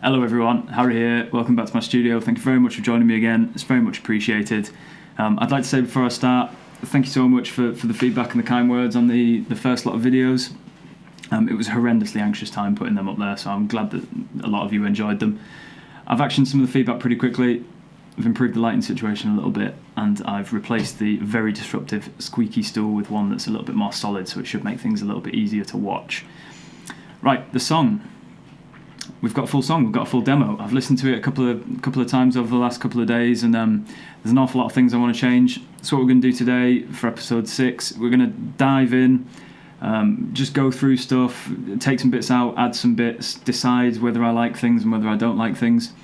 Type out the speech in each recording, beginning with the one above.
Hello everyone, Harry here, welcome back to my studio. Thank you very much for joining me again, it's very much appreciated. I'd like to say before I start, thank you so much for the feedback and the kind words on the first lot of videos. It was a horrendously anxious time putting them up there, so I'm glad that a lot of you enjoyed them. I've actioned some of the feedback pretty quickly. I've improved the lighting situation a little bit, and I've replaced the very disruptive squeaky stool with one that's a little bit more solid, so it should make things a little bit easier to watch. Right, the song. We've got a full song, we've got a full demo. I've listened to it a couple of times over the last couple of days, and there's an awful lot of things I want to change. So what we're going to do today for episode 6, we're going to dive in, just go through stuff, take some bits out, add some bits, decide whether I like things and whether I don't like things.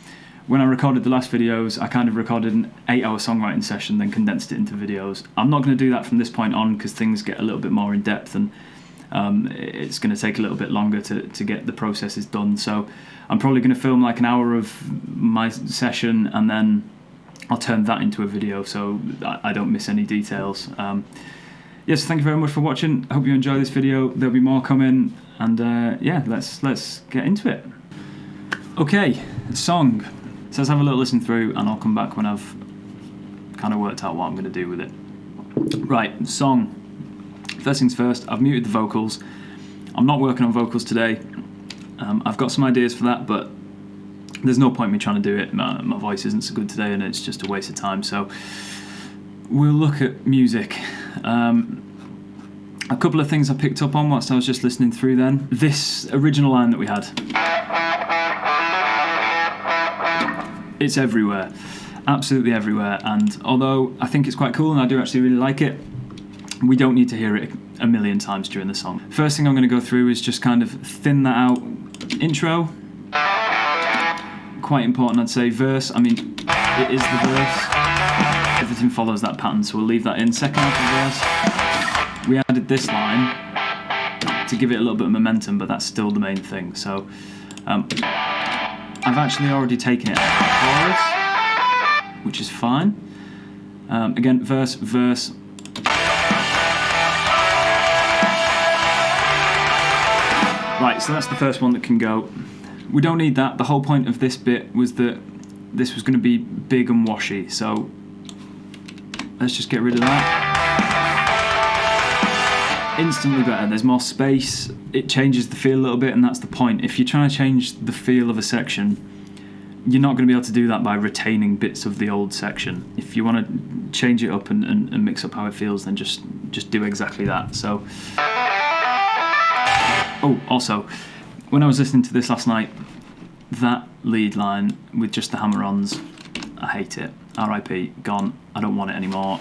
When I recorded the last videos, I kind of recorded an 8-hour songwriting session, then condensed it into videos. I'm not going to do that from this point on because things get a little bit more in depth, and it's going to take a little bit longer to get the processes done. So I'm probably going to film like an hour of my session, and then I'll turn that into a video so I don't miss any details. Yes, thank you very much for watching. I hope you enjoy this video. There'll be more coming, and yeah, let's get into it. Okay, song. So let's have a little listen through, and I'll come back when I've kind of worked out what I'm going to do with it. Right, song. First things first, I've muted the vocals. I'm not working on vocals today. I've got some ideas for that, but there's no point in me trying to do it. My voice isn't so good today, and it's just a waste of time. So we'll look at music. A couple of things I picked up on whilst I was just listening through then. This original line that we had. It's everywhere. Absolutely everywhere. And although I think it's quite cool and I do actually really like it, we don't need to hear it a million times during the song. First thing I'm going to go through is just kind of thin that out. Intro. Quite important, I'd say. Verse, I mean, it is the verse. Everything follows that pattern, so we'll leave that in. Second half of verse. We added this line to give it a little bit of momentum, but that's still the main thing. So I've actually already taken it out of the chorus, which is fine. Again, verse, verse. Right, so that's the first one that can go. We don't need that. The whole point of this bit was that this was going to be big and washy, so let's just get rid of that. Instantly better. There's more space. It changes the feel a little bit, and that's the point. If you're trying to change the feel of a section, you're not going to be able to do that by retaining bits of the old section. If you want to change it up and mix up how it feels, then just do exactly that. So. Oh, also, when I was listening to this last night, that lead line with just the hammer-ons, I hate it. R.I.P. Gone. I don't want it anymore.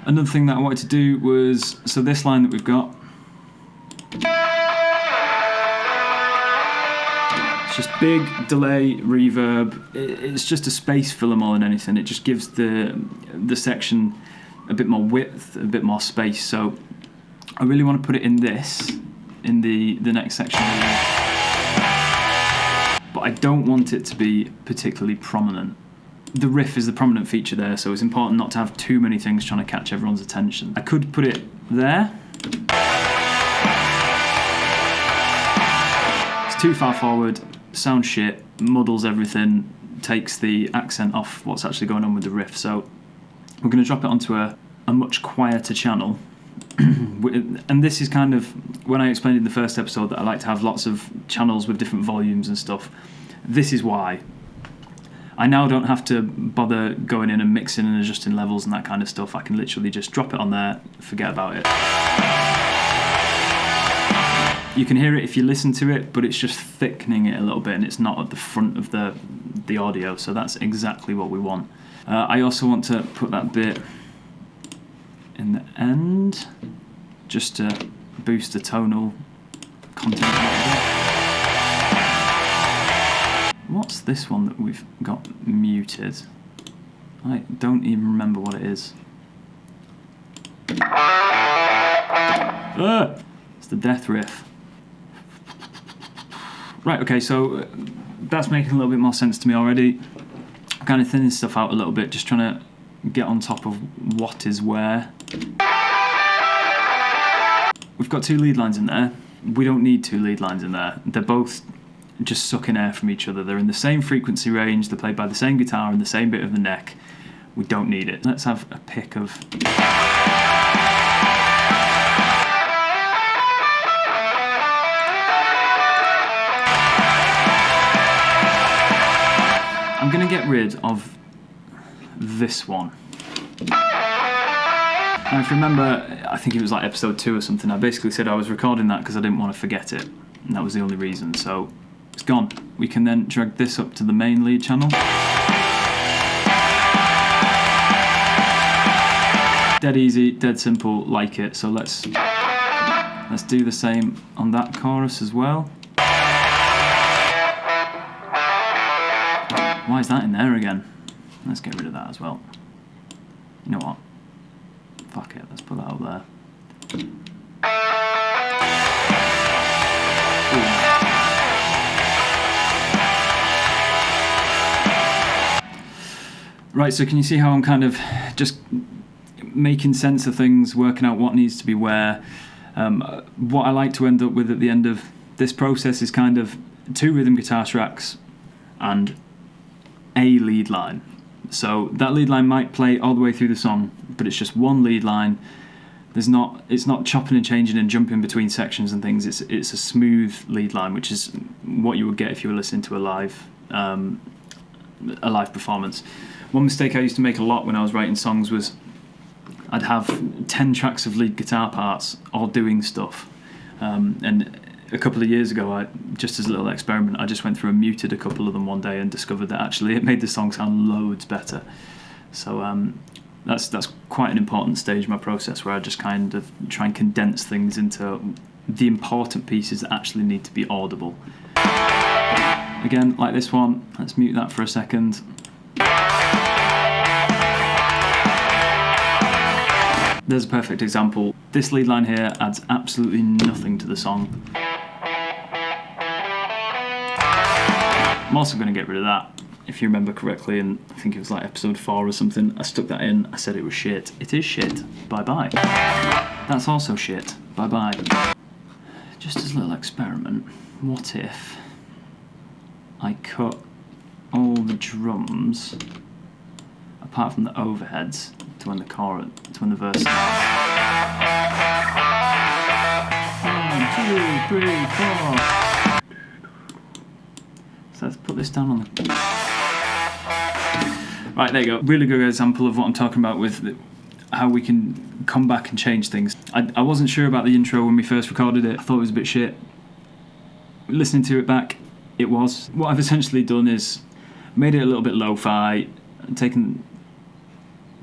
Another thing that I wanted to do was, so this line that we've got, it's just big delay, reverb. It's just a space filler more than anything. It just gives the section a bit more width, a bit more space. So I really want to put it in this, in the next section here. But I don't want it to be particularly prominent. The riff is the prominent feature there, so it's important not to have too many things trying to catch everyone's attention. I could put it there. It's too far forward, sounds shit, muddles everything, takes the accent off what's actually going on with the riff. So we're going to drop it onto a much quieter channel. And this is kind of, when I explained in the first episode that I like to have lots of channels with different volumes and stuff, this is why. I now don't have to bother going in and mixing and adjusting levels and that kind of stuff. I can literally just drop it on there, forget about it. You can hear it if you listen to it, but it's just thickening it a little bit, and it's not at the front of the audio, so that's exactly what we want. I also want to put that bit in the end, just to boost the tonal content a little bit. What's this one that we've got muted? I don't even remember what it is. It's the death riff. Right, okay, so that's making a little bit more sense to me already. I'm kind of thinning stuff out a little bit, just trying to get on top of what is where. We've got two lead lines in there. we don't need two lead lines in there. They're both just sucking air from each other. They're in the same frequency range, they're played by the same guitar and the same bit of the neck. We don't need it. Let's have a pick of... I'm going to get rid of this one. Now, if you remember, I think it was like episode 2 or something, I basically said I was recording that because I didn't want to forget it. And that was the only reason, so it's gone. We can then drag this up to the main lead channel. Dead easy, dead simple, like it. So let's do the same on that chorus as well. Why is that in there again? Let's get rid of that as well. You know what? Fuck it, let's put that up there. Right, so can you see how I'm kind of just making sense of things, working out what needs to be where? What I like to end up with at the end of this process is kind of 2 rhythm guitar tracks and a lead line. So that lead line might play all the way through the song, but it's just one lead line. It's not chopping and changing and jumping between sections and things. It's a smooth lead line, which is what you would get if you were listening to a live performance. One mistake I used to make a lot when I was writing songs was I'd have 10 tracks of lead guitar parts all doing stuff. And a couple of years ago, just as a little experiment, I just went through and muted a couple of them one day and discovered that actually it made the song sound loads better. So that's quite an important stage in my process, where I just kind of try and condense things into the important pieces that actually need to be audible. Again, like this one, let's mute that for a second. There's a perfect example. This lead line here adds absolutely nothing to the song. I'm also going to get rid of that. If you remember correctly, and I think it was like episode 4 or something, I stuck that in, I said it was shit. It is shit. Bye-bye. That's also shit. Bye-bye. Just as a little experiment, what if I cut all the drums, apart from the overheads, to when the chorus, to when the verse starts. 1, 2, 3, 4. So let's put this down on the... Right, there you go. Really good example of what I'm talking about with how we can come back and change things. I wasn't sure about the intro when we first recorded it. I thought it was a bit shit. Listening to it back, it was. What I've essentially done is made it a little bit lo-fi, taken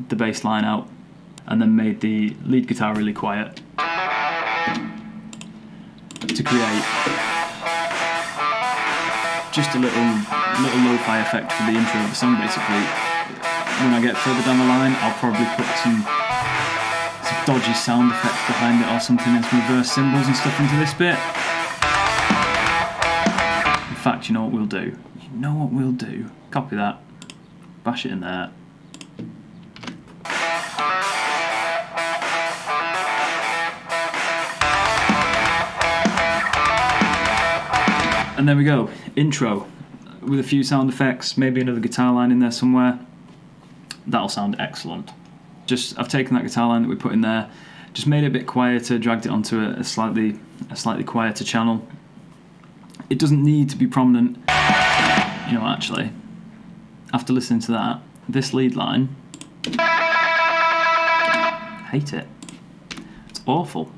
the bass line out, and then made the lead guitar really quiet to create just a little lo-fi effect for the intro of the song. Basically, when I get further down the line, I'll probably put some dodgy sound effects behind it or something, and some reverse cymbals and stuff into this bit. In fact, you know what we'll do? Copy that, bash it in there. And there we go, intro, with a few sound effects, maybe another guitar line in there somewhere. That'll sound excellent. I've taken that guitar line that we put in there, just made it a bit quieter, dragged it onto a slightly quieter channel. It doesn't need to be prominent. You know, actually, after listening to that, this lead line, hate it. It's awful.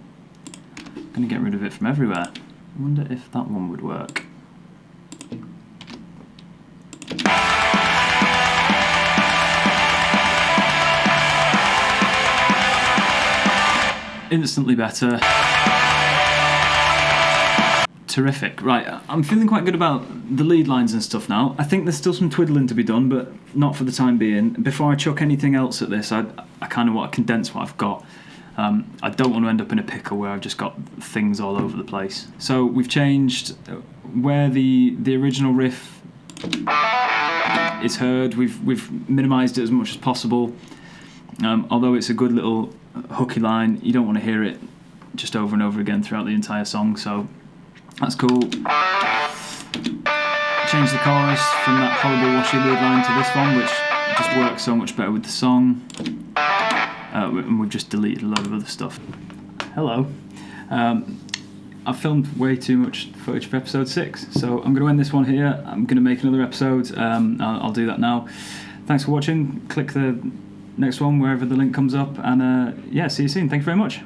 I'm gonna get rid of it from everywhere. I wonder if that one would work. Instantly better. Terrific. Right, I'm feeling quite good about the lead lines and stuff now. I think there's still some twiddling to be done, but not for the time being. Before I chuck anything else at this, I kind of want to condense what I've got. I don't want to end up in a pickle where I've just got things all over the place. So we've changed where the original riff is heard. We've minimised it as much as possible. Although it's a good little hooky line, you don't want to hear it just over and over again throughout the entire song, so that's cool. Change the chorus from that horrible washy lead line to this one, which just works so much better with the song. And we've just deleted a load of other stuff. Hello. I've filmed way too much footage for episode 6, so I'm going to end this one here. I'm going to make another episode. I'll do that now. Thanks for watching. Click the next one wherever the link comes up, and yeah, see you soon. Thank you very much.